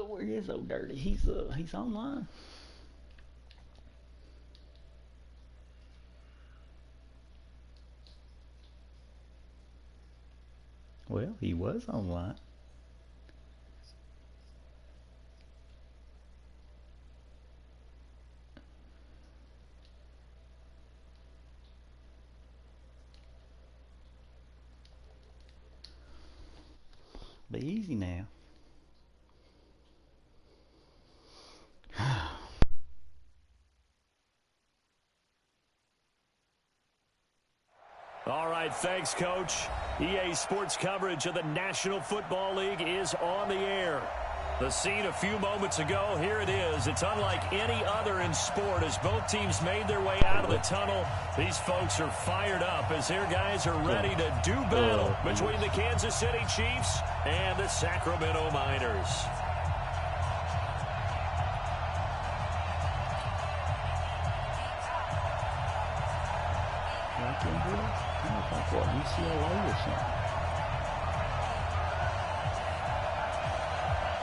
where is old Dirty? He's online. Well, he was online. Be easy now. All right, thanks, Coach. EA Sports coverage of the National Football League is on the air. The scene a few moments ago, here it is. It's unlike any other in sport as both teams made their way out of the tunnel. These folks are fired up as their guys are ready to do battle between the Kansas City Chiefs and the Sacramento Miners. What, UCLA or something?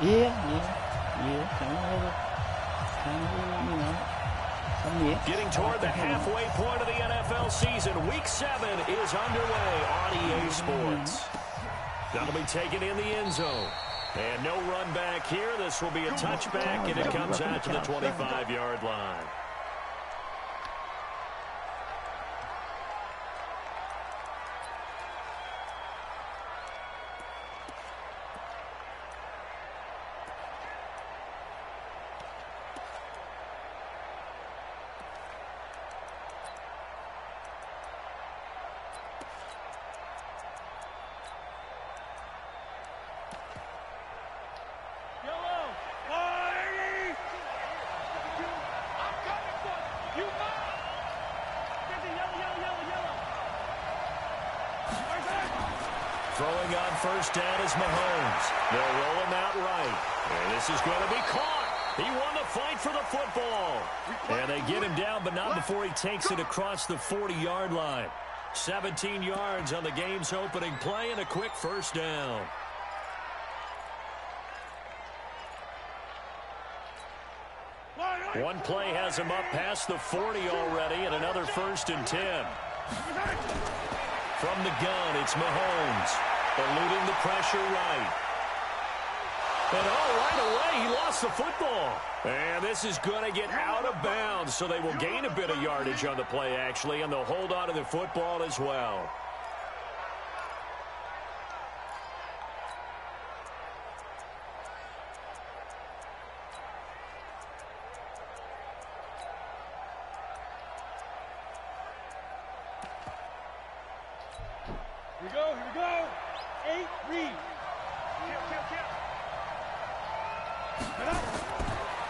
Yeah, kind of, Getting toward the halfway point of the NFL season. Week 7 is underway on EA Sports. That'll be taken in the end zone. And no run back here. This will be a touchback, and it comes out to the 25-yard line. Throwing on first down is Mahomes. They'll roll him out right. And this is going to be caught. He won the fight for the football. And they get him down, but not before he takes it across the 40-yard line. 17 yards on the game's opening play and a quick first down. One play has him up past the 40 already, and another 1st and 10. From the gun, it's Mahomes, eluding the pressure right. And right away, he lost the football. And this is going to get out of bounds, so they will gain a bit of yardage on the play, actually, and they'll hold on to the football as well. Here we go. 8, read.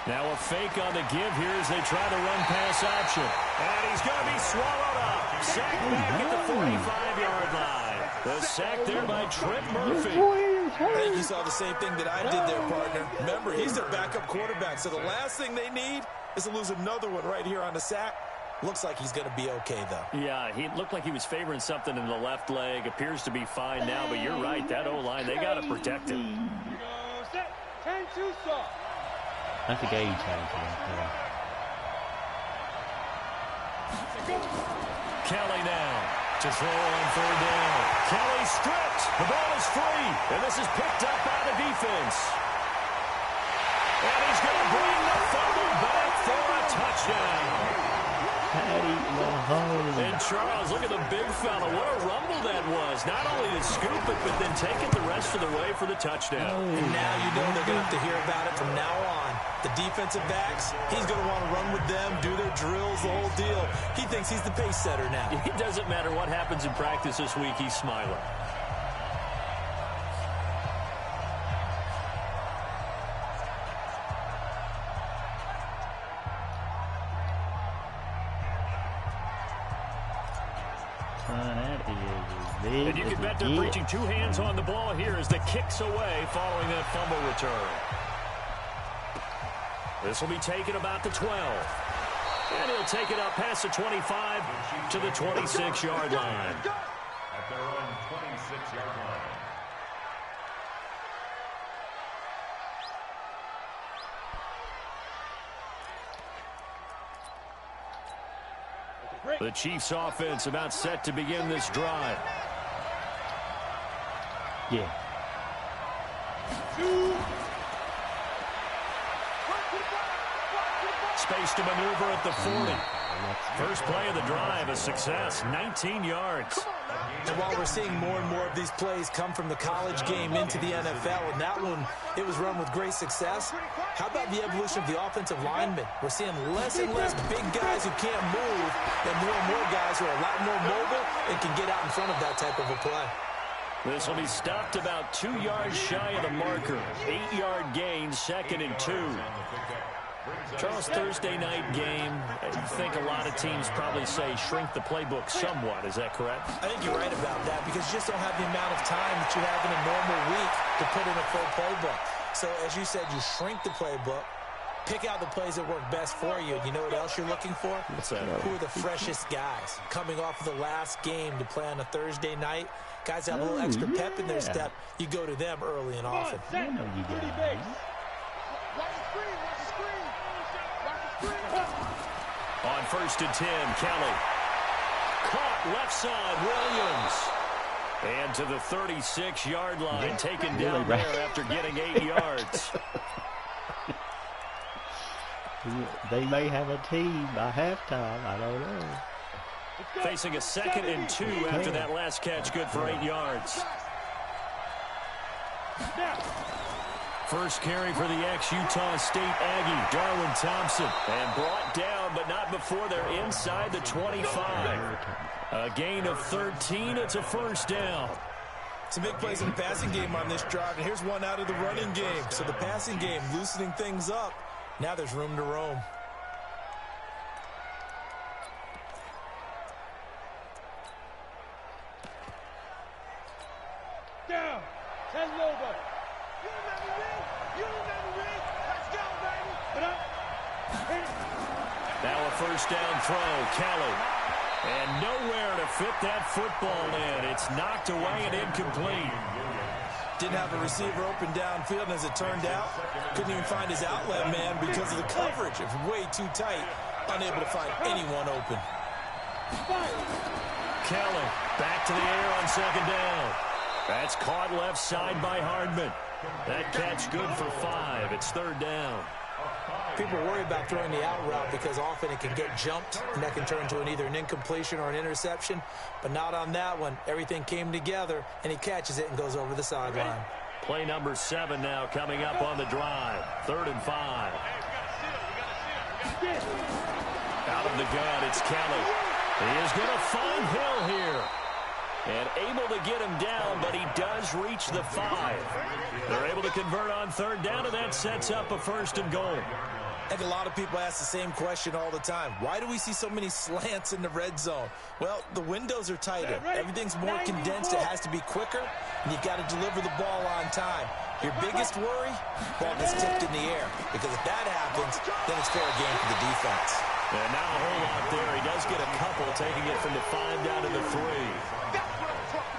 Now a fake on the give here as they try to run pass option. And he's going to be swallowed up. Sacked back at the 45-yard line. The sack there by Trent Murphy. I think you saw the same thing that I did there, partner. Remember, he's their backup quarterback, so the last thing they need is to lose another one right here on the sack. Looks like he's going to be okay, though. Yeah, he looked like he was favoring something in the left leg. Appears to be fine now, but you're right. That O-line, they got to protect him. You go, set, 10-2 soft. That's a game changer. Kelly now to throw on 3rd down. Kelly stripped. The ball is free, and this is picked up by the defense. And he's going to bring the fumble back for a touchdown. And Charles, look at the big fella. What a rumble that was. Not only to scoop it, but then take it the rest of the way for the touchdown. And now you know they're going to have to hear about it from now on. The defensive backs, he's going to want to run with them, do their drills, the whole deal. He thinks he's the pace setter now. It doesn't matter what happens in practice this week. He's smiling. And you can bet they're reaching 2 hands on the ball here as the kick's away following that fumble return. This will be taken about the 12. And he'll take it up past the 25 to the 26-yard line. At their own 26-yard line. The Chiefs offense about set to begin this drive. Yeah. Space to maneuver at the 40. First play of the drive, a success, 19 yards. And while we're seeing more and more of these plays come from the college game into the NFL, and that one, it was run with great success, how about the evolution of the offensive linemen? We're seeing less and less big guys who can't move, and more guys who are a lot more mobile and can get out in front of that type of a play. This will be stopped about 2 yards shy of the marker. 8-yard gain, 2nd and 2. Charles, Thursday night game, I think a lot of teams probably say shrink the playbook somewhat. Is that correct? I think you're right about that because you just don't have the amount of time that you have in a normal week to put in a full playbook. So, as you said, you shrink the playbook, pick out the plays that work best for you. You know what else you're looking for? What's that? Who are the freshest guys coming off of the last game to play on a Thursday night? Guys that have a little extra pep in their step. You go to them early and often. I know you guys. On 1st and 10, Kelly. Caught left side, Williams. And to the 36-yard line, taken down there after getting 8 yards. They may have a team by halftime. I don't know. Facing a 2nd and 2 after that last catch, good for 8 yards. First carry for the ex-Utah State Aggie, Darwin Thompson. And brought down, but not before they're inside the 25. A gain of 13. It's a first down. Some big plays in the passing game on this drive, and here's one out of the running game. So the passing game loosening things up. Now there's room to roam. Down. 10 over. Now a first down throw, Kelly. And nowhere to fit that football in. It's knocked away and incomplete. Didn't have a receiver open downfield, and as it turned out, couldn't even find his outlet man because of the coverage. It was way too tight, unable to find anyone open. Kelly back to the air on 2nd down. That's caught left side by Hardman. That catch good for 5. It's 3rd down. People worry about throwing the out route because often it can get jumped, and that can turn into either an incompletion or an interception. But not on that one. Everything came together, and he catches it and goes over the sideline. Play number 7 now coming up on the drive. 3rd and 5. Out of the gun, it's Kelly. He is going to find Hill here. And able to get him down, but he does reach the 5. They're able to convert on 3rd down, and that sets up a 1st and goal. I think a lot of people ask the same question all the time. Why do we see so many slants in the red zone? Well, the windows are tighter. Everything's more condensed. It has to be quicker, and you've got to deliver the ball on time. Your biggest worry, ball gets tipped in the air, because if that happens, then it's fair game for the defense. And not a whole lot there. He does get a couple, taking it from the 5 down to the 3.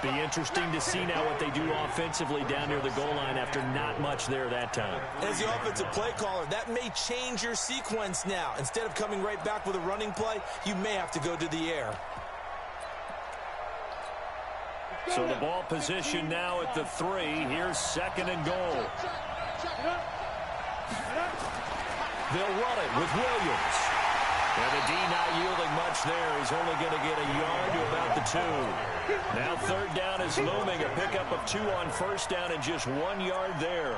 Be interesting to see now what they do offensively down near the goal line after not much there that time. As the offensive play caller, that may change your sequence now. Instead of coming right back with a running play, you may have to go to the air. So the ball position now at the 3. Here's 2nd and goal. They'll run it with Williams. And the D not yielding much there. He's only going to get a yard to about the 2. Now 3rd down is looming. A pickup of 2 on 1st down and just 1 yard there.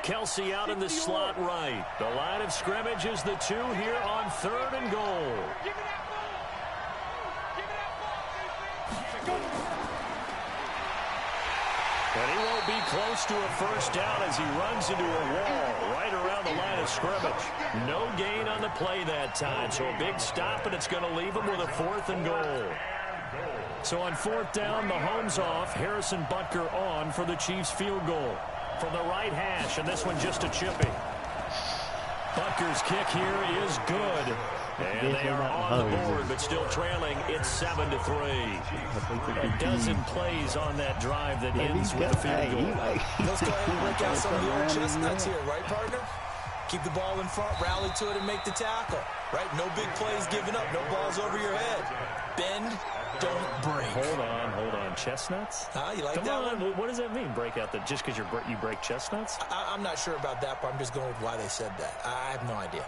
Kelsey out in the slot right. The line of scrimmage is the 2 here on 3rd and goal. And he won't be close to a 1st down as he runs into a wall right around the line of scrimmage. No gain on the play that time, so a big stop, and it's going to leave him with a 4th and goal. So on 4th down, Mahomes off, Harrison Butker on for the Chiefs field goal. From the right hash, and this one just a chippy. Butker's kick here is good. And they are on the board, but still trailing. It's 7-3. A dozen plays on that drive that ends with a field goal. Let's go ahead and break out some of the old chestnuts here, right, partner? Keep the ball in front, rally to it, and make the tackle. Right? No big plays given up. No balls over your head. Bend, don't break. Hold on. Chestnuts? You like Come that on. one? What does that mean, break out just because you break chestnuts? I'm not sure about that, but I'm just going with why they said that. I have no idea.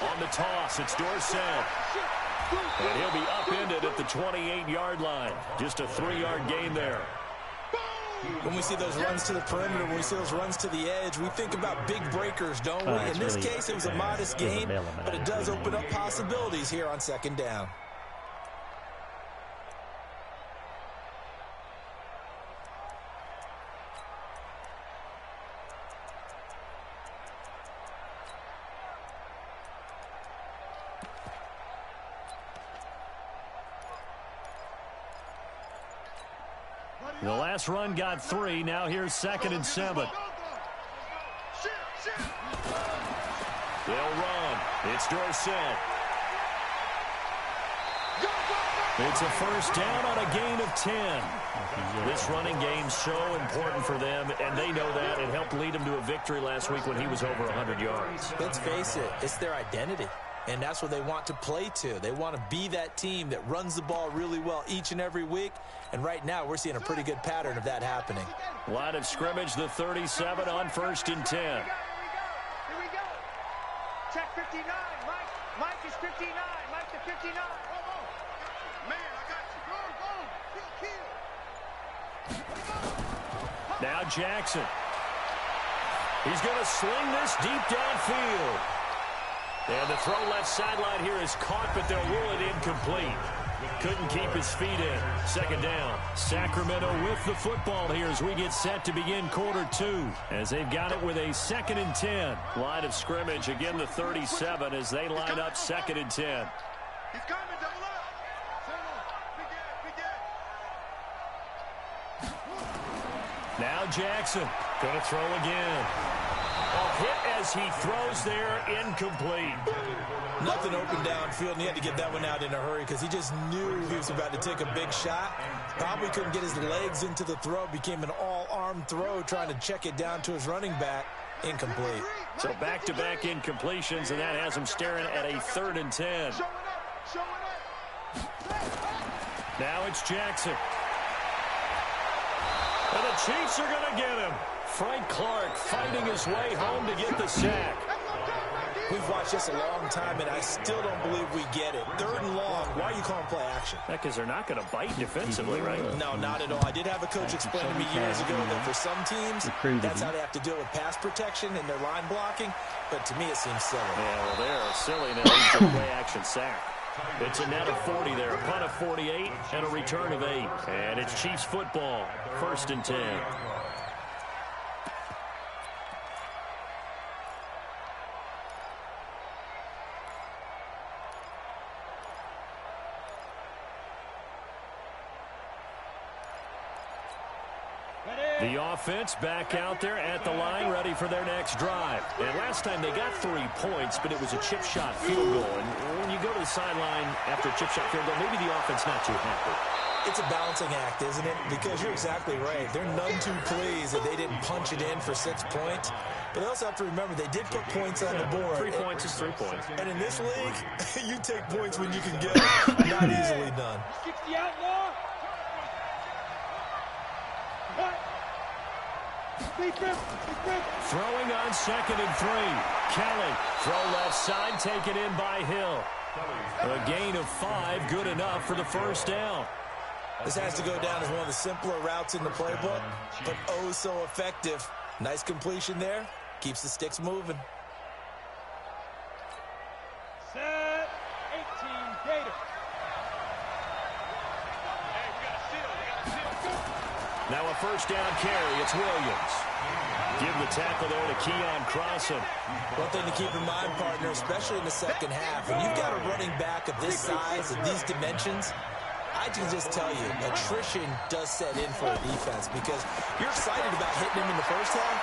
On the toss, it's Dorsett. And he'll be upended at the 28-yard line. Just a 3-yard gain there. When we see those runs to the perimeter, when we see those runs to the edge, we think about big breakers, don't we? In this case, it was a modest gain, but it does open up possibilities here on second down. The last run got 3. Now here's 2nd and 7. They'll run. It's Dorsett. It's a first down on a gain of 10. This running game's so important for them, and they know that. It helped lead them to a victory last week when he was over 100 yards. Let's face it, it's their identity. And that's what they want to play to. They want to be that team that runs the ball really well each and every week. And right now, we're seeing a pretty good pattern of that happening. Line of scrimmage, the 37 on 1st and 10. Here we go. Check 59. Mike is 59. Mike to 59. Man, I got you. Go. Now Jackson. He's going to sling this deep downfield. And the throw left sideline here is caught, but they'll rule it incomplete. Couldn't keep his feet in. 2nd down. Sacramento with the football here as we get set to begin quarter 2. As they've got it with a 2nd and 10. Line of scrimmage, again the 37 as they line up 2nd and 10. He's coming, double up. Now Jackson. Going to throw again. A hit as he throws there, incomplete. Nothing open downfield, and he had to get that one out in a hurry because he just knew he was about to take a big shot. Probably couldn't get his legs into the throw. Became an all-arm throw trying to check it down to his running back. Incomplete. So back-to-back incompletions, and that has him staring at a 3rd and 10. Now it's Jackson. And the Chiefs are going to get him. Frank Clark fighting his way home to get the sack. We've watched this a long time, and I still don't believe we get it. 3rd and long. Why are you calling play action? Because they're not going to bite defensively, right? No, not at all. I did have a coach explain to me years ago that for some teams, that's how they have to deal with pass protection and their line blocking. But to me, it seems silly. Yeah, well, they're silly, and that leads to a play action sack. It's a net of 40 there, a punt of 48, and a return of 8. And it's Chiefs football, 1st and 10. The offense back out there at the line, ready for their next drive. And last time they got 3 points, but it was a chip shot field goal. And when you go to the sideline after a chip shot field goal, maybe the offense not too happy. It's a balancing act, isn't it? Because you're exactly right. They're none too pleased that they didn't punch it in for 6 points. But they also have to remember they did put points on the board. 3 points is 3 points. And in this league, you take points when you can get them. Not easily done. 60 outlaw. Throwing on 2nd and 3. Kelly, throw left side, taken in by Hill. A gain of 5, good enough for the first down. This has to go down as one of the simpler routes in the playbook, but oh so effective. Nice completion there. Keeps the sticks moving. Set 18 Gator. Now a first down carry. It's Williams. Give the tackle there to Keon Crossan. One thing to keep in mind, partner, especially in the second half, when you've got a running back of this size and these dimensions, I can just tell you, attrition does set in for a defense because you're excited about hitting him in the first half.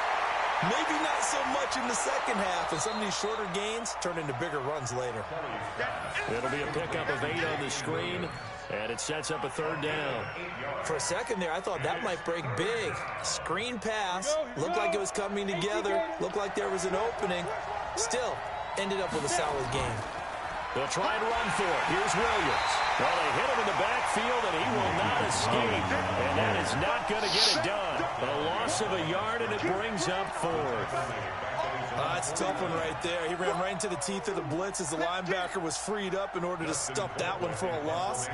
Maybe not so much in the second half, and some of these shorter gains turn into bigger runs later. It'll be a pickup of 8 on the screen, and it sets up a third down. For a second there, I thought that might break big. Screen pass, looked like it was coming together, looked like there was an opening. Still, ended up with a solid game. They'll try and run for it. Here's Williams. Well, they hit him in the backfield, and he will not escape. And that is not going to get it done. A loss of a yard, and it brings up 4th. That's a tough one right there. He ran right into the teeth of the blitz as the linebacker was freed up in order to stuff that one for a loss.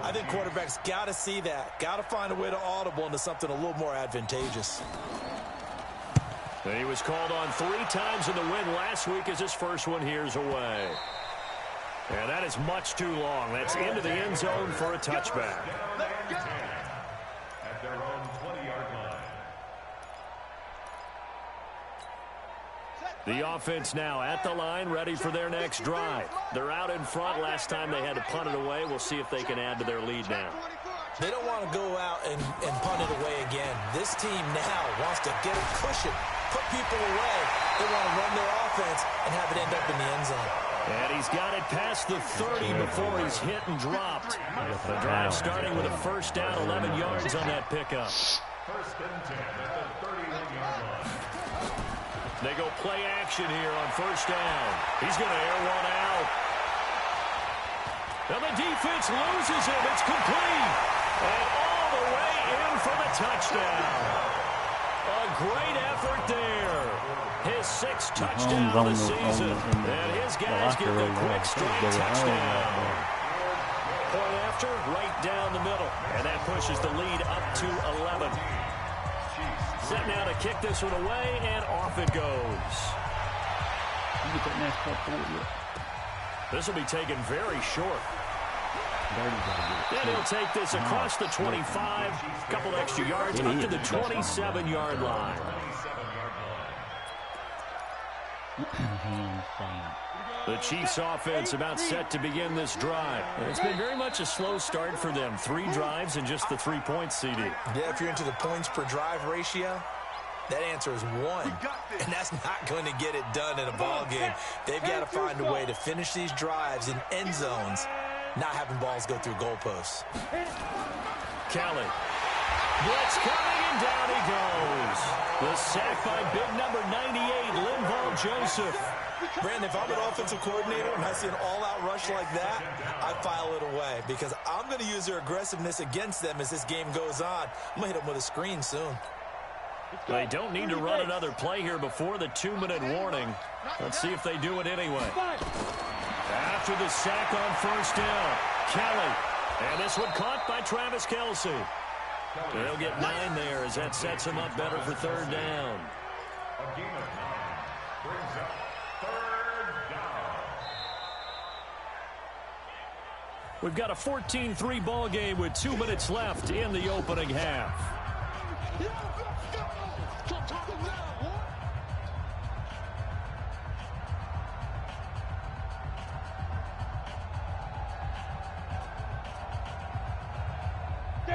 I think quarterbacks got to see that. Got to find a way to audible into something a little more advantageous. And he was called on 3 times in the win last week as his first one here's away. And that is much too long. That's into the end zone for a touchback. At their own 20-yard line. The offense now at the line, ready for their next drive. They're out in front. Last time they had to punt it away. We'll see if they can add to their lead now. They don't want to go out and punt it away again. This team now wants to get a cushion, put people away. They want to run their offense and have it end up in the end zone. And he's got it past the 30 before he's hit and dropped. The drive starting with a first down, 11 yards on that pickup. First and 10 at the 31-yard line. They go play action here on first down. He's going to air one out. And the defense loses him. It's complete. And all the way in for the touchdown. A great effort there. His 6th touchdown of the season. And his guys get the quick straight touchdown. Point after, right down the middle. And that pushes the lead up to 11. Set now to kick this one away, and off it goes. This will be taken very short. And he'll take this across the 25, a couple extra yards, up to the 27-yard line. The Chiefs offense about set to begin this drive. It's been very much a slow start for them. 3 drives and just the 3 points, CD. Yeah, if you're into the points per drive ratio, that answer is 1. And that's not going to get it done in a ball game. They've got to find a way to finish these drives in end zones, not having balls go through goalposts. Kelly. Blitz coming, and down he goes. The sack by big number 98, Linval Joseph. Brandon, if I'm an offensive coordinator and I see an all-out rush like that, I file it away because I'm going to use their aggressiveness against them as this game goes on. I'm going to hit them with a screen soon. They don't need to run another play here before the 2-minute warning. Let's see if they do it anyway. After the sack on first down, Kelly. And this one caught by Travis Kelce. They'll get 9 there as that sets him up better for third down. A gain of 9 brings up third down. We've got a 14-3 ball game with 2 minutes left in the opening half.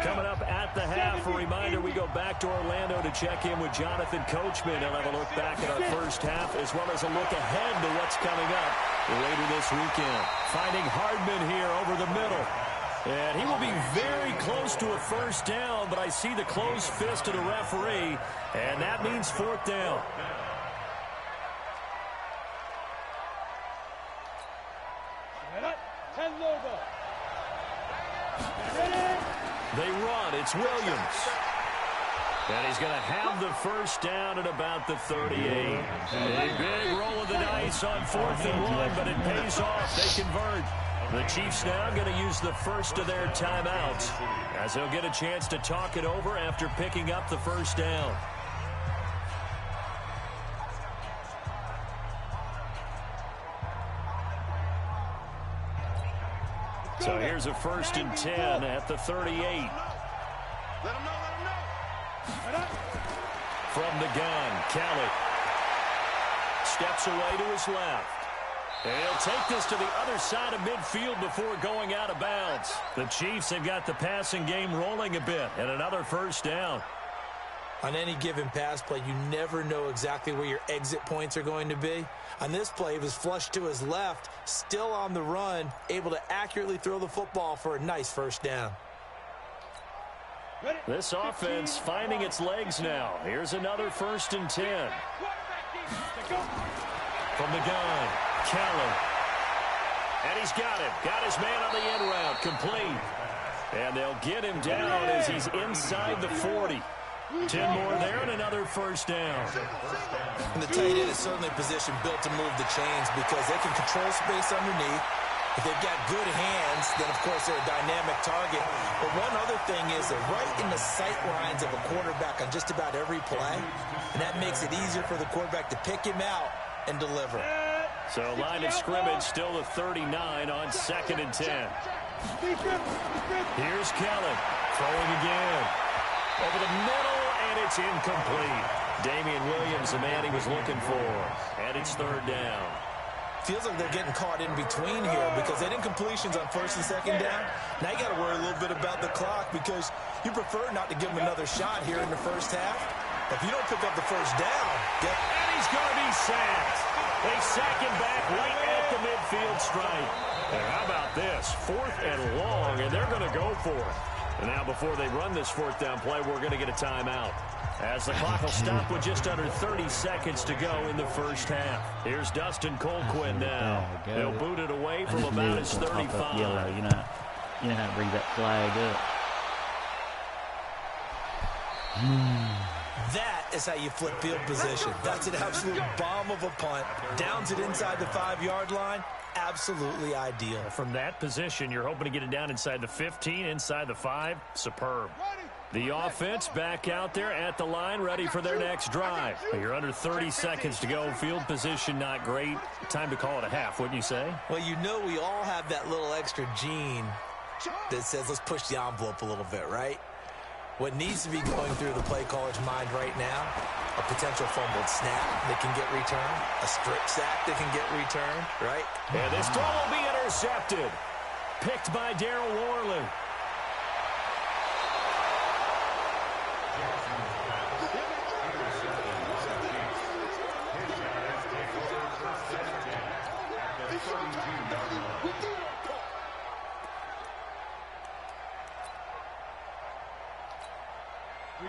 Coming up at the half, a reminder, we go back to Orlando to check in with Jonathan Coachman. He'll have a look back at our first half as well as a look ahead to what's coming up later this weekend. Finding Hardman here over the middle. And he will be very close to a first down, but I see the closed fist of the referee, and that means 4th down. They run. It's Williams. And he's going to have the first down at about the 38. A big roll of the dice on 4th and 1, but it pays off. They convert. The Chiefs now going to use the first of their timeouts as they'll get a chance to talk it over after picking up the first down. So here's a 1st and 10 at the 38. Let him know, let him know. From the gun, Kelly steps away to his left. And he'll take this to the other side of midfield before going out of bounds. The Chiefs have got the passing game rolling a bit, and another first down. On any given pass play, you never know exactly where your exit points are going to be. On this play, he was flushed to his left, still on the run, able to accurately throw the football for a nice first down. This offense finding its legs now. Here's another 1st and 10. From the gun, Kelly. And he's got him. Got his man on the end route. Complete. And they'll get him down as he's inside the 40. 10 more there and another first down. And the tight end is certainly a position built to move the chains because they can control space underneath. If they've got good hands, then, of course, they're a dynamic target. But one other thing is they're right in the sight lines of a quarterback on just about every play, and that makes it easier for the quarterback to pick him out and deliver. So line of scrimmage still the 39 on 2nd and 10. Here's Kelly throwing again. Over the middle, and it's incomplete. Damian Williams, the man he was looking for. And it's 3rd down. Feels like they're getting caught in between here because they didn't completions on 1st and 2nd down. Now you got to worry a little bit about the clock because you prefer not to give them another shot here in the first half. But if you don't pick up the first down, and he's going to be sacked. They sack him back right at the midfield stripe. And how about this? 4th and long, and they're going to go for it. And now before they run this 4th down play, we're going to get a timeout. As the clock will stop with just under 30 seconds to go in the first half. Here's Dustin Colquhoun now. They'll boot it away from about his 35. Yellow. You know how to bring that flag up. That is how you flip field position. That's an absolute bomb of a punt. Downs it inside the 5-yard line. Absolutely ideal. From that position, you're hoping to get it down inside the 15, inside the 5. Superb. The offense back out there at the line, ready for their next drive. You're under 30 seconds to go. Field position not great. Time to call it a half, wouldn't you say? Well, you know we all have that little extra gene that says let's push the envelope a little bit, right? What needs to be going through the play caller's mind right now, a potential fumbled snap that can get returned, a strip sack that can get returned, right? And this throw will be intercepted. Picked by Darryl Worley.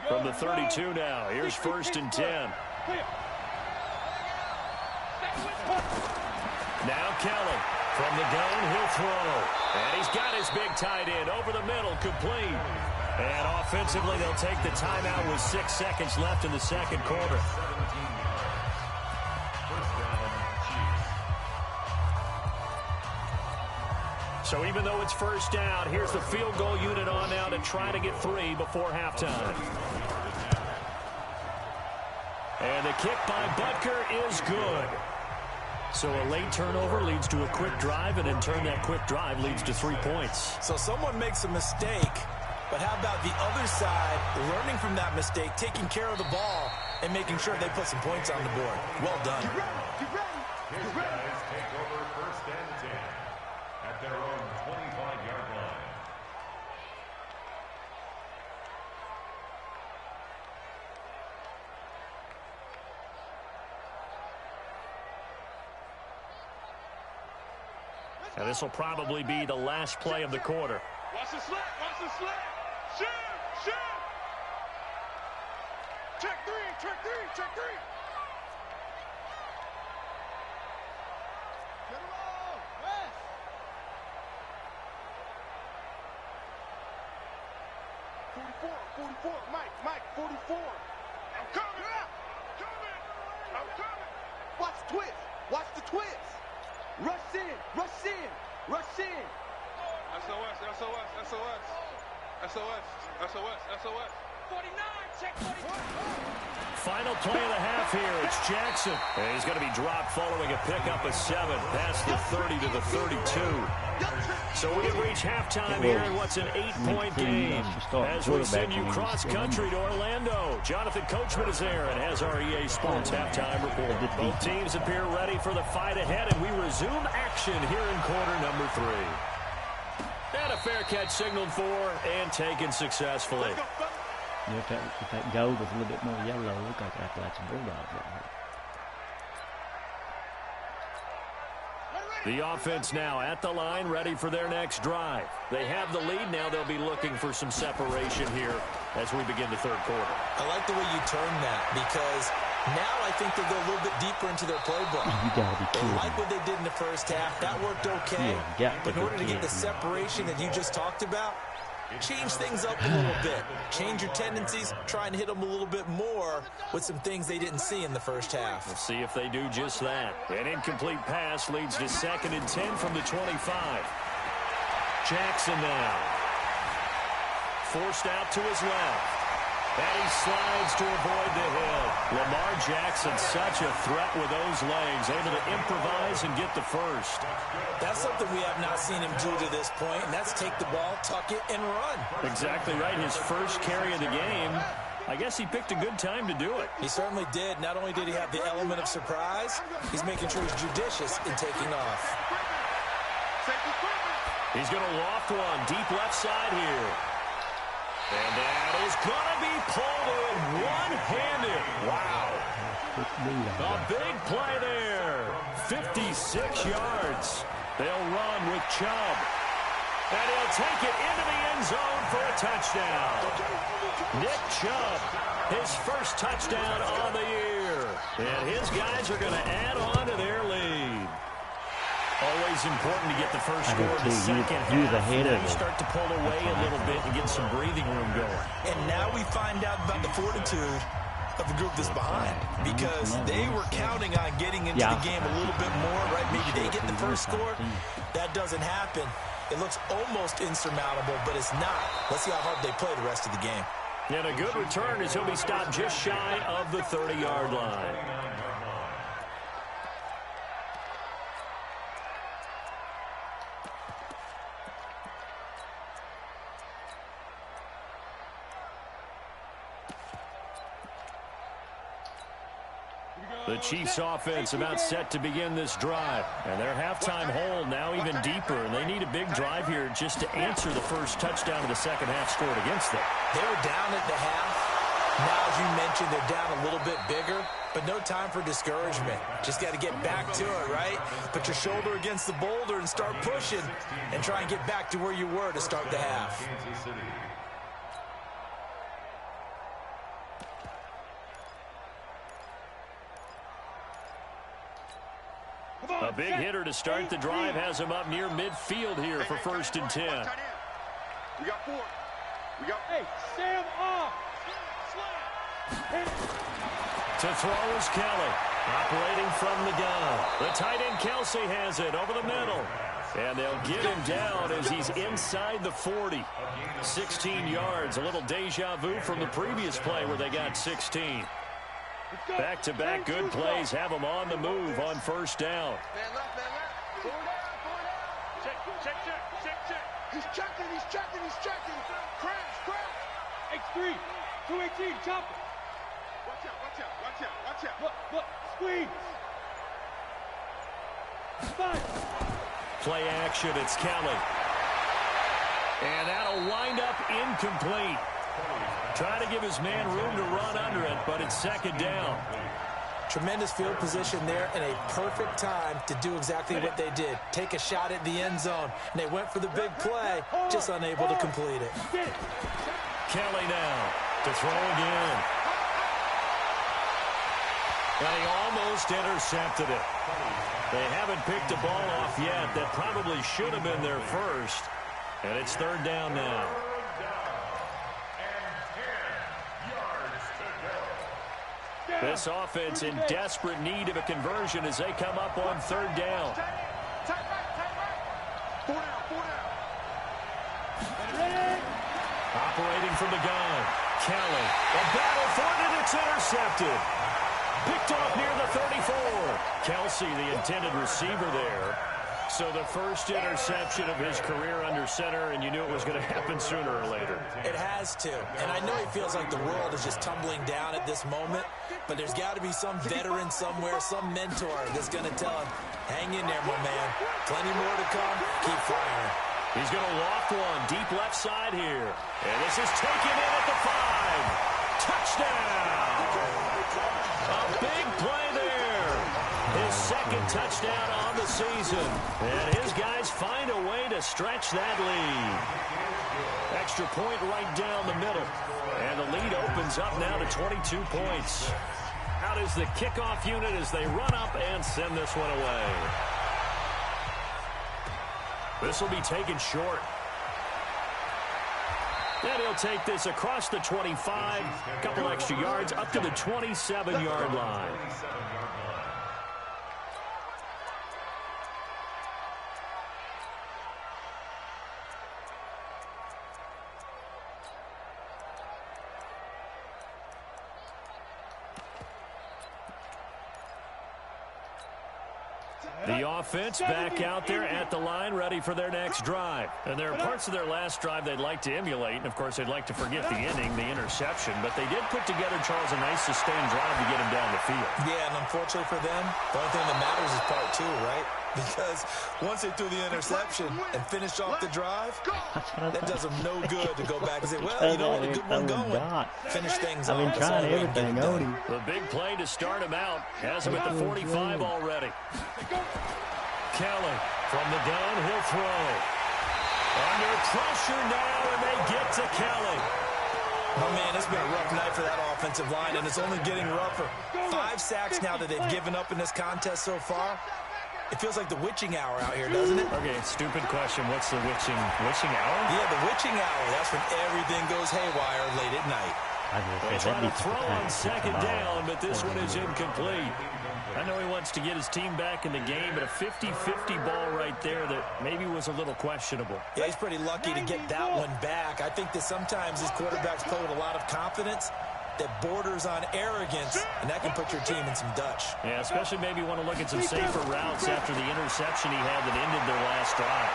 From the 32 now, here's 1st and 10. Now Kelly from the gun, he'll throw. And he's got his big tight end over the middle, complete. And offensively, they'll take the timeout with 6 seconds left in the 2nd quarter. So even though it's 1st down, here's the field goal unit on now to try to get 3 before halftime. And the kick by Butker is good. So a late turnover leads to a quick drive, and in turn that quick drive leads to 3 points. So someone makes a mistake, but how about the other side learning from that mistake, taking care of the ball, and making sure they put some points on the board? Well done. His guys take over 1st and 10 at their own 25-yard line. Now this will probably be the last play of the quarter. Watch the slip, watch the slip. Shoot, shoot. Check 3, check 3, check 3. Get it all, West. 44, Mike, 44. I'm coming. I'm coming. Watch the twist, watch the twist. Rush in, rush in, rush in. SOS, SOS, SOS. SOS, SOS, SOS. Final play of the half here. It's Jackson. And he's going to be dropped following a pickup of 7 past the 30 to the 32. So we have reached halftime here in what's an 8-point game. As we send you cross-country to Orlando, Jonathan Coachman is there and has our EA Sports halftime report. Both teams appear ready for the fight ahead, and we resume action here in quarter number 3. And a fair catch signaled for and taken successfully. If that gold was a little bit more yellow, it looked like that's some Bulldogs right here. The offense now at the line, ready for their next drive. They have the lead. Now they'll be looking for some separation here as we begin the third quarter. I like the way you turn that, because now I think they'll go a little bit deeper into their playbook. You gotta be kidding. They like what they did in the first half. That worked okay. But in order to get the separation that you just talked about, change things up a little bit. Change your tendencies. Try and hit them a little bit more with some things they didn't see in the first half. We'll see if they do just that. An incomplete pass leads to 2nd and 10 from the 25. Jackson now. Forced out to his left. And he slides to avoid the hit. Lamar Jackson, such a threat with those legs, able to improvise and get the first. That's something we have not seen him do to this point, and that's take the ball, tuck it, and run. Exactly right. His first carry of the game. I guess he picked a good time to do it. He certainly did. Not only did he have the element of surprise, he's making sure he's judicious in taking off. He's going to loft one deep left side here. And that is going to be pulled in one-handed. Wow. A big play there. 56 yards. They'll run with Chubb. And he'll take it into the end zone for a touchdown. Nick Chubb, his first touchdown on the year. And his guys are going to add on to their lead. Always important to get the first score in the second half. You start to pull away a little bit and get some breathing room going. And now we find out about the fortitude of the group that's behind, because they were counting on getting into the game a little bit more, right? Maybe they get the first score. That doesn't happen. It looks almost insurmountable, but it's not. Let's see how hard they play the rest of the game. And a good return as he'll be stopped just shy of the 30-yard line. The Chiefs offense about set to begin this drive. And their halftime hole now even deeper. And they need a big drive here just to answer the first touchdown of the second half scored against them. They were down at the half. Now, as you mentioned, they're down a little bit bigger. But no time for discouragement. Just got to get back to it, right? Put your shoulder against the boulder and start pushing. And try and get back to where you were to start the half. A big hitter to start the drive has him up near midfield here for 1st and 10. We got 4. We got... Hey, Sam off. To throw is Kelly. Operating from the gun. The tight end Kelsey has it over the middle. And they'll get him down as he's inside the 40. 16 yards. A little deja vu from the previous play where they got 16. Back-to-back good plays have them on the move on 1st down. Man left, man left. 4 down. Check. He's checking. Crash. X3, 218, chop it. Watch out. Look, squeeze. Fine. Play action, it's Kelly. And that'll wind up incomplete. Trying to give his man room to run under it, but it's 2nd down. Tremendous field position there and a perfect time to do exactly what they did. Take a shot at the end zone. And they went for the big play, just unable to complete it. Kelly now to throw again. And he almost intercepted it. They haven't picked a ball off yet. That probably should have been their first. And it's 3rd down now. This offense in desperate need of a conversion as they come up on 3rd down. 4 down. Operating from the gun. Kelly. A battle for it, and it's intercepted. Picked off near the 34. Kelsey, the intended receiver there. So the first interception of his career under center, and you knew it was going to happen sooner or later. It has to. And I know he feels like the world is just tumbling down at this moment, but there's got to be some veteran somewhere, some mentor that's going to tell him, hang in there, my man. Plenty more to come. Keep firing. He's going to loft one deep left side here. And this is taken in at the 5. Touchdown! A big play there. His second touchdown on the season. And his guys find a way to stretch that lead. Extra point right down the middle. And the lead opens up now to 22 points. Out is the kickoff unit as they run up and send this one away. This will be taken short. And he'll take this across the 25, a couple extra yards, up to the 27-yard line. The offense back out there at the line, ready for their next drive. And there are parts of their last drive they'd like to emulate, and of course they'd like to forget the inning, the interception. But they did put together, Charles, a nice sustained drive to get him down the field. Yeah, and unfortunately for them, the only thing that matters is part 2, right? Because once they threw the interception and finished off the drive, that does them no good to go back and say, well, you know what, a good one going. Finish things off. I've been trying everything on him. The big play to start him out. Has him at the 45 already. Kelly from the gun, he'll throw. Under pressure now, and they get to Kelly. Oh, man, it's been a rough night for that offensive line, and it's only getting rougher. 5 sacks now that they've given up in this contest so far. It feels like the witching hour out here, doesn't it? Okay, stupid question. What's the witching hour? Yeah, the witching hour. That's when everything goes haywire late at night. They try to throw on second down, but this one is incomplete. I know he wants to get his team back in the game, but a 50-50 ball right there that maybe was a little questionable. Yeah, he's pretty lucky to get that one back. I think that sometimes these quarterbacks play with a lot of confidence that borders on arrogance, and that can put your team in some Dutch. Yeah, especially maybe want to look at some safer routes after the interception he had that ended their last drive.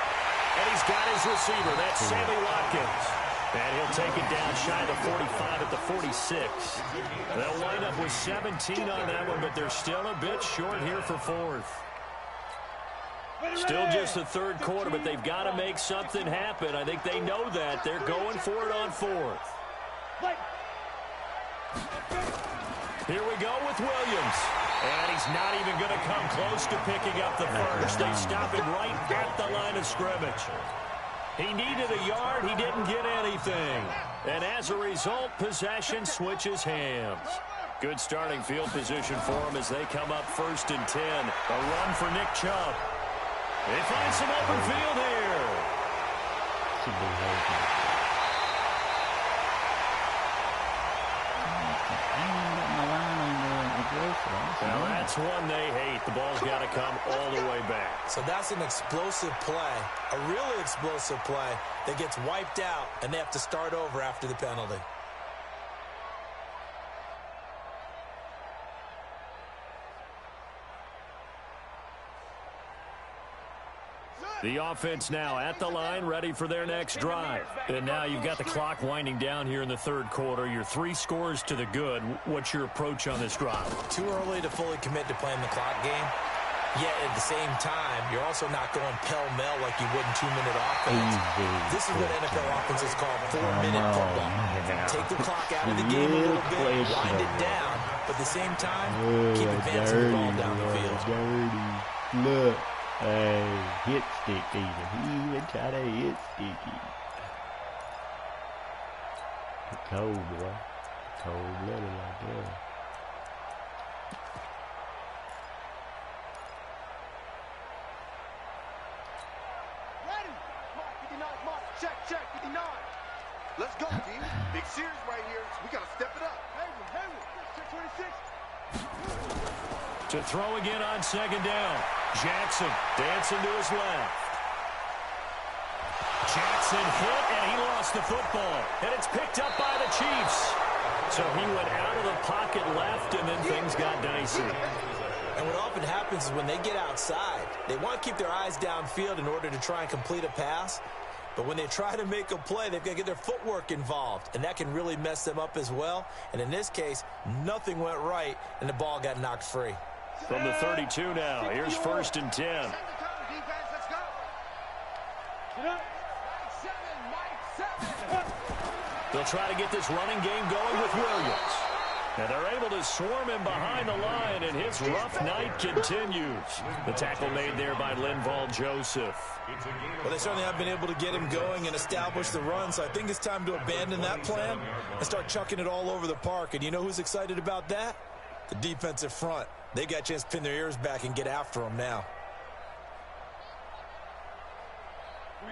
And he's got his receiver. That's Sammy Watkins. And he'll take it down shy of the 45 at the 46. They'll wind up with 17 on that one, but they're still a bit short here for 4th. Still just the 3rd quarter, but they've got to make something happen. I think they know that. They're going for it on 4th. Here we go with Williams. And he's not even going to come close to picking up the first. They stop him right at the line of scrimmage. He needed a yard. He didn't get anything. And as a result, possession switches hands. Good starting field position for him as they come up 1st and 10. A run for Nick Chubb. They find some open field here. Now that's one they hate. The ball's got to come all the way back. So that's an explosive play, a really explosive play that gets wiped out, and they have to start over after the penalty. The offense now at the line, ready for their next drive. And now you've got the clock winding down here in the 3rd quarter. You're 3 scores to the good. What's your approach on this drive? Too early to fully commit to playing the clock game. Yet at the same time, you're also not going pell-mell like you would in 2-minute offense. This is what NFL offenses call 4-minute football. Take the clock out of the game a little bit, wind it down, but at the same time, keep advancing the ball down the field. Look. Hey, hit sticky. He even try to hit sticky. Cold, boy. Cold-blooded like that. Ready? Mark 59, Mark. Check, 59. Let's go, team. Big series right here. We got to step it up. Hayward, check 26. To throw again on 2nd down. Jackson dancing to his left. Jackson hit, and he lost the football. And it's picked up by the Chiefs. So he went out of the pocket left, and then things got dicey. And what often happens is when they get outside, they want to keep their eyes downfield in order to try and complete a pass. But when they try to make a play, they've got to get their footwork involved, and that can really mess them up as well. And in this case, nothing went right, and the ball got knocked free. From the 32 now, here's 1st and 10. They'll try to get this running game going with Williams. And they're able to swarm him behind the line, and his rough night continues. The tackle made there by Linval Joseph. Well, they certainly have been able to get him going and establish the run, so I think it's time to abandon that plan and start chucking it all over the park. And you know who's excited about that? The defensive front. They got a chance to pin their ears back and get after him now.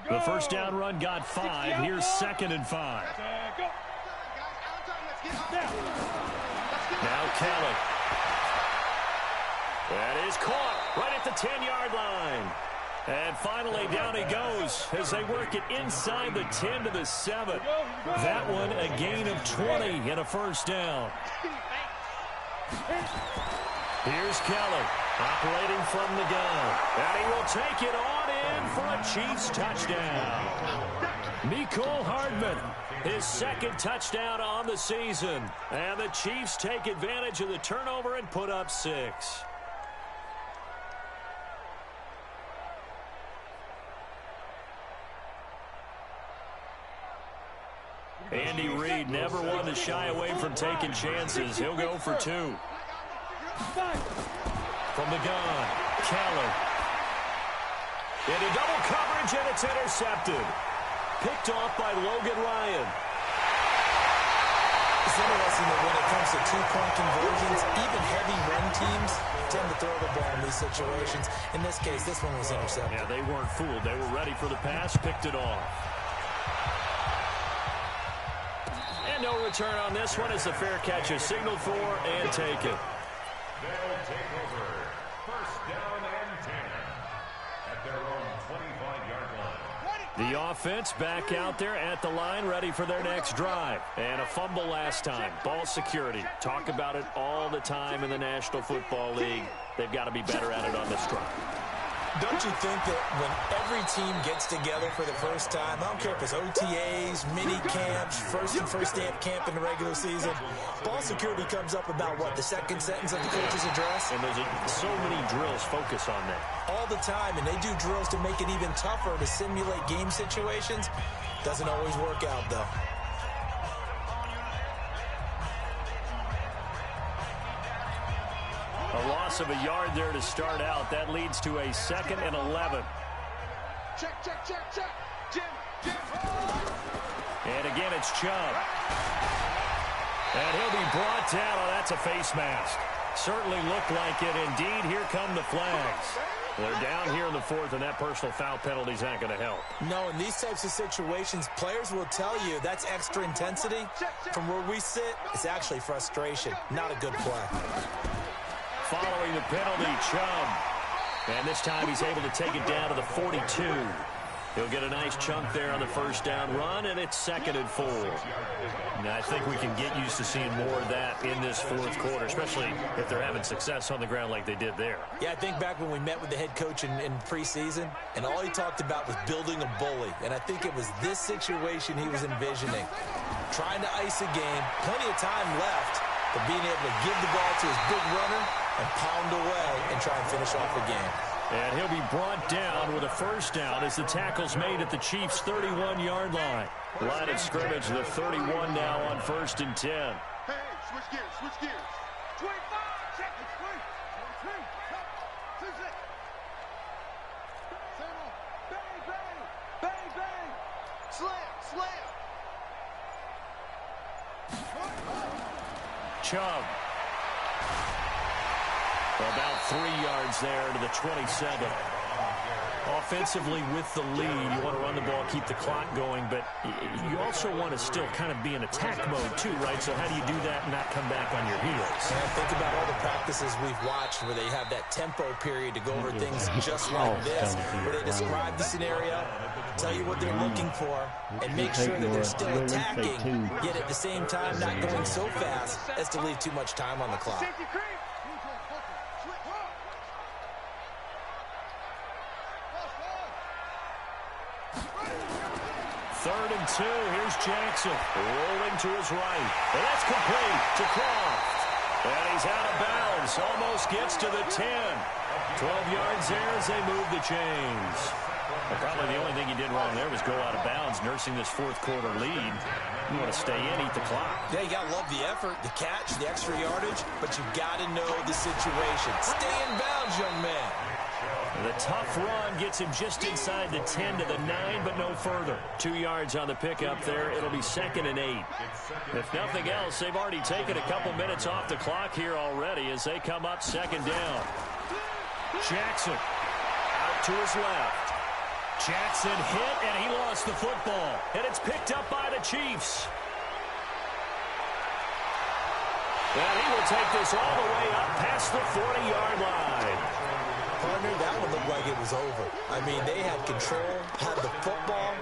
The first down run got 5. Here's 2nd and 5. Now Kelly. That is caught right at the 10-yard line. And finally down he goes as they work it inside the 10 to the 7. That one a gain of 20 and a first down. Here's Kelly operating from the gun. And he will take it on in for a Chiefs touchdown. Mecole Hardman, his 2nd touchdown on the season. And the Chiefs take advantage of the turnover and put up 6. Andy Reid never one to shy away from taking chances. He'll go for 2. From the gun, Kelly. Into double coverage, and it's intercepted. Picked off by Logan Ryan. It's interesting that when it comes to two-point conversions, even heavy run teams tend to throw the ball in these situations. In this case, this one was intercepted. Yeah, they weren't fooled. They were ready for the pass, picked it off. And no return on this one as the fair catch is signaled for and taken. They'll take over 1st down and 10 at their own 25-yard line. The offense back out there at the line, ready for their next drive. And a fumble last time. Ball security. Talk about it all the time in the National Football League. They've got to be better at it on this drive. Don't you think that when every team gets together for the first time, I don't care if it's OTAs, mini camps, first day at camp in the regular season, ball security comes up about, what, the 2nd sentence of the coach's address? And there's so many drills focus on that. All the time, and they do drills to make it even tougher to simulate game situations. Doesn't always work out, though. A loss of a yard there to start out. That leads to a 2nd and 11. Check. Jim. And again, it's Chubb. And he'll be brought down. Oh, that's a face mask. Certainly looked like it. Indeed, here come the flags. They're down here in the 4th, and that personal foul penalty is not going to help. No, in these types of situations, players will tell you that's extra intensity. From where we sit, it's actually frustration. Not a good play. Following the penalty, Chubb. And this time he's able to take it down to the 42. He'll get a nice chunk there on the first down run, and it's 2nd and 4. Now, I think we can get used to seeing more of that in this 4th quarter, especially if they're having success on the ground like they did there. Yeah, I think back when we met with the head coach in preseason, and all he talked about was building a bully. And I think it was this situation he was envisioning. Trying to ice a game, plenty of time left, but being able to give the ball to his big runner and pound away and try and finish off the game. And he'll be brought down with a first down as the tackle's made at the Chiefs' 31-yard line. Line of scrimmage, the 31 now on 1st and 10. Hey, switch gears. 25 seconds, please. 2, 6. Bang. Slam. Chubb. About 3 yards there to the 27. Offensively with the lead, you want to run the ball, keep the clock going, but you also want to still kind of be in attack mode too, right? So how do you do that and not come back on your heels? And think about all the practices we've watched where they have that tempo period to go over things just like this, where they describe the scenario, tell you what they're looking for, and make sure that they're still attacking, yet at the same time not going so fast as to leave too much time on the clock. Third and 2. Here's Jackson rolling to his right. And that's complete to Croft. And he's out of bounds. Almost gets to the 10. 12 yards there as they move the chains. Well, probably the only thing he did wrong there was go out of bounds, nursing this fourth quarter lead. You want to stay in, eat the clock. Yeah, you got to love the effort, the catch, the extra yardage, but you got to know the situation. Stay in bounds, young man. The tough run gets him just inside the 10 to the 9, but no further. 2 yards on the pickup there. It'll be 2nd and 8. If nothing else, they've already taken a couple minutes off the clock here already as they come up 2nd down. Jackson out to his left. Jackson hit, and he lost the football. And it's picked up by the Chiefs. And he will take this all the way up past the 40-yard line. Partner, that one looked like it was over. I mean, they had control, had the football,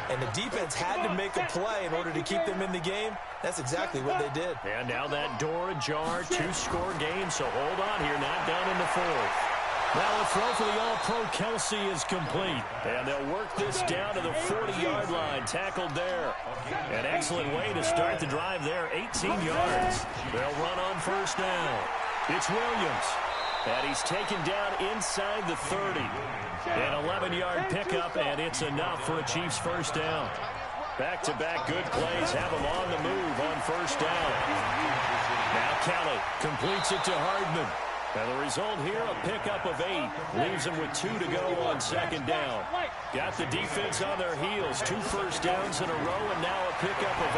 and the defense had to make a play in order to keep them in the game. That's exactly what they did. And now that door ajar, 2-score game, so hold on here, not done in the fourth. Now the throw for the All-Pro Kelsey is complete. And they'll work this down to the 40-yard line, tackled there. An excellent way to start the drive there, 18 yards. They'll run on first down. It's Williams. And he's taken down inside the 30. An 11-yard pickup, and it's enough for a Chiefs first down. Back-to-back good plays have him on the move on first down. Now Kelly completes it to Hardman. And the result here, a pickup of 8. Leaves them with 2 to go on 2nd down. Got the defense on their heels. 2 first downs in a row, and now a pickup of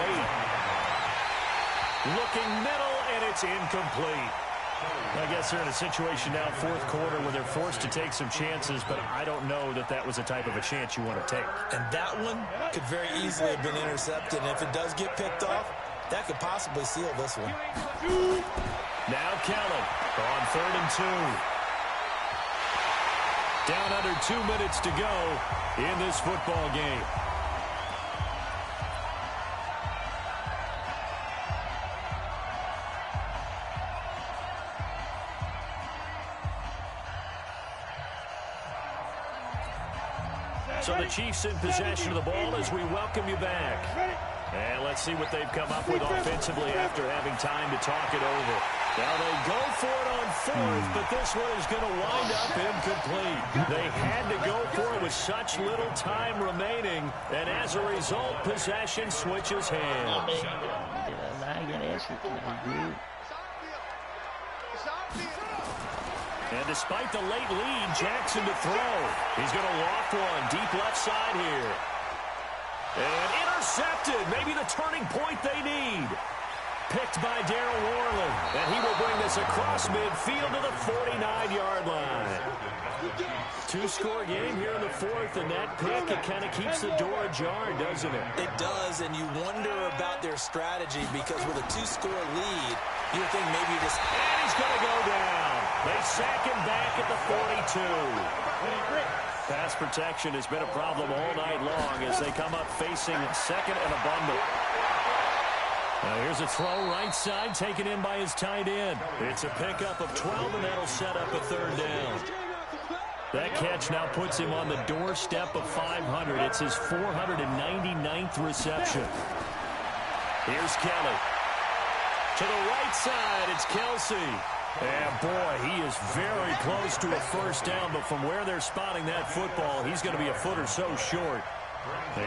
8. Looking middle, and it's incomplete. I guess they're in a situation now, fourth quarter, where they're forced to take some chances, but I don't know that that was the type of a chance you want to take. And that one could very easily have been intercepted, and if it does get picked off, that could possibly seal this one. Now Kelly on 3rd and 2. Down under 2 minutes to go in this football game. So the Chiefs in possession of the ball as we welcome you back. And let's see what they've come up with offensively after having time to talk it over. Now they go for it on 4th, but this one is going to wind up incomplete. They had to go for it with such little time remaining, and as a result, possession switches hands. And despite the late lead, Jackson to throw. He's going to loft one deep left side here. And intercepted. Maybe the turning point they need. Picked by Darryl Worley. And he will bring this across midfield to the 49-yard line. 2-score game here in the fourth, and that pick, it kind of keeps the door ajar, doesn't it? It does, and you wonder about their strategy because with a 2-score lead, you think maybe this... And he's going to go down. They sack him back at the 42. Pass protection has been a problem all night long as they come up facing 2nd and a bundle. Now here's a throw right side taken in by his tight end. It's a pickup of 12, and that'll set up a 3rd down. That catch now puts him on the doorstep of 500. It's his 499th reception. Here's Kelly. To the right side, it's Kelsey. And boy, he is very close to a first down, but from where they're spotting that football, he's going to be a foot or so short.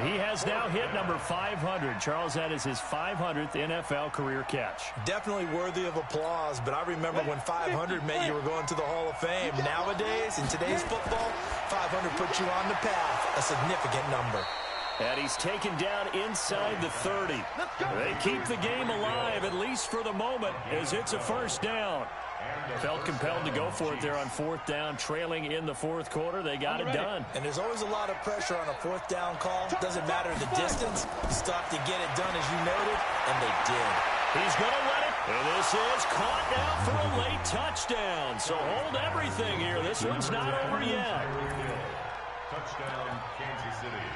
He has now hit number 500. Charles, that is his 500th NFL career catch. Definitely worthy of applause, but I remember when 500 meant you were going to the Hall of Fame. Nowadays, in today's football, 500 puts you on the path, a significant number. And he's taken down inside the 30. They keep the game alive, at least for the moment, as it's a first down. Felt compelled to go for it there on fourth down, trailing in the fourth quarter. They got it done. And there's always a lot of pressure on a fourth down call. Doesn't matter the distance. You still have to get it done, as you noted, and they did. He's going to let it. And this is caught now for a late touchdown. So hold everything here. This one's not over yet. Touchdown, Kansas City.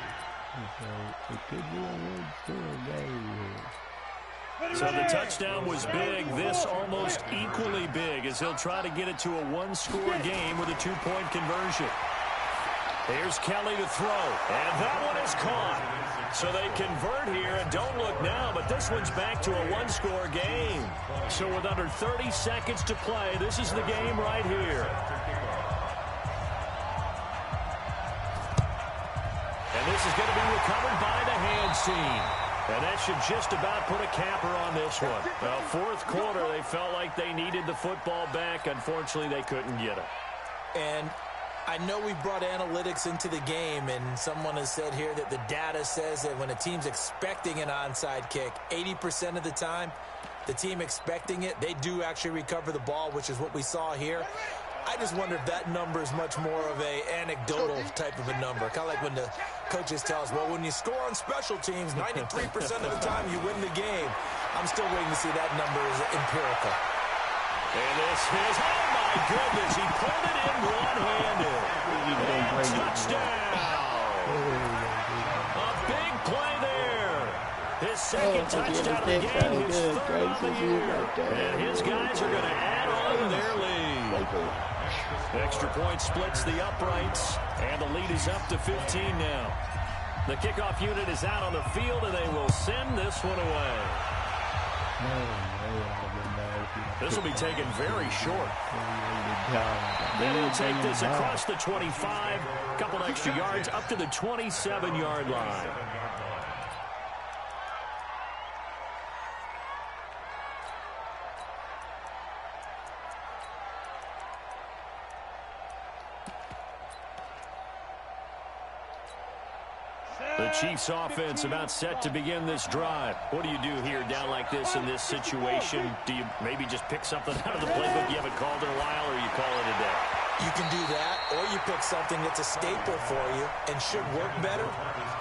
It could be a one-score game here. So the touchdown was big. This almost equally big as he'll try to get it to a one-score game with a two-point conversion. Here's Kelly to throw, and that one is caught. So they convert here, and don't look now, but this one's back to a one-score game. So with under 30 seconds to play, this is the game right here. And this is going to be recovered by the hands team. And that should just about put a capper on this one. Well, fourth quarter, they felt like they needed the football back. Unfortunately, they couldn't get it. And I know we brought analytics into the game, and someone has said here that the data says that when a team's expecting an onside kick, 80% of the time, the team expecting it, they do actually recover the ball, which is what we saw here. I just wonder if that number is much more of a anecdotal type of a number. Kind of like when the coaches tell us, well, when you score on special teams, 93% of the time you win the game. I'm still waiting to see that number is empirical. And this is, oh my goodness, he pulled it in one-handed. And touchdown. A big play there. His second touchdown of the game, his third of the year. And his guys are going to add on to their lead. Extra point splits the uprights, and the lead is up to 15 now. The kickoff unit is out on the field, and they will send this one away. This will be taken very short. Then he'll take this across the 25, a couple extra yards up to the 27-yard line. The Chiefs offense about set to begin this drive. What do you do here down like this in this situation? Do you maybe just pick something out of the playbook you haven't called in a while, or you call it a day? You can do that, or you pick something that's a staple for you and should work better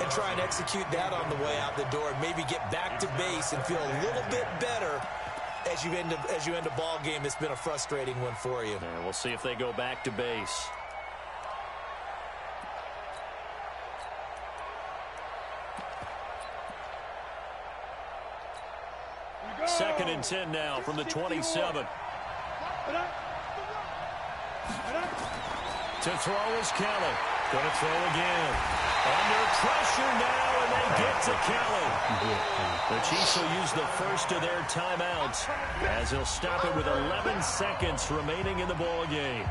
and try and execute that on the way out the door and maybe get back to base and feel a little bit better as you end a ball game that's been a frustrating one for you. And we'll see if they go back to base. Second and 10 now from the 27. To throw is Kelly. Going to throw again. Under pressure now, and they get to Kelly. The Chiefs will use the first of their timeouts as he'll stop it with 11 seconds remaining in the ball game.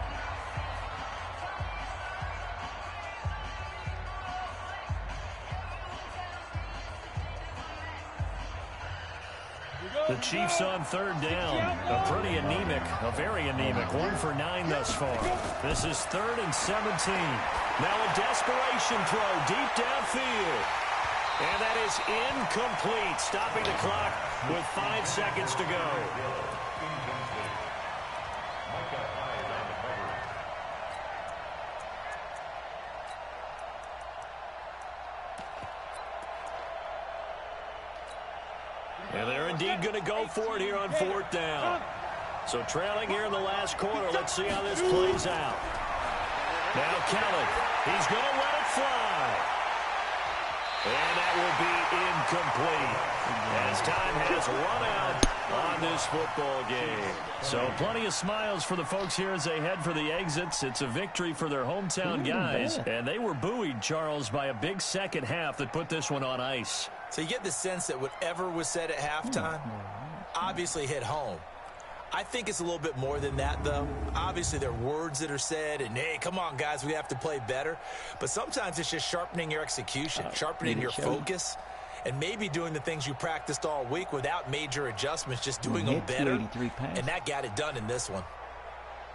The Chiefs on third down. A pretty anemic, a very anemic. 1 for 9 thus far. This is 3rd and 17. Now a desperation throw deep downfield. And that is incomplete. Stopping the clock with 5 seconds to go. And they're indeed going to go for it here on 4th down. So trailing here in the last quarter. Let's see how this plays out. Now Kelly, he's going to let it fly. And that will be incomplete as time has run out on this football game. So plenty of smiles for the folks here as they head for the exits. It's a victory for their hometown guys. And they were buoyed, Charles, by a big second half that put this one on ice. So you get the sense that whatever was said at halftime obviously hit home. I think it's a little bit more than that, though. Obviously, there are words that are said, and, hey, come on, guys, we have to play better. But sometimes it's just sharpening your execution, sharpening your focus, and maybe doing the things you practiced all week without major adjustments, just doing them better. And that got it done in this one.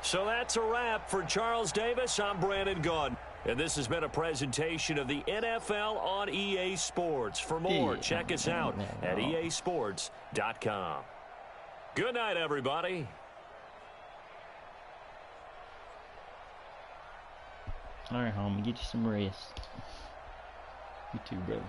So that's a wrap for Charles Davis. I'm Brandon Gunn. And this has been a presentation of the NFL on EA Sports. For more, check us out at easports.com. Good night, everybody. Alright, homie, get you some rest. You too, brother.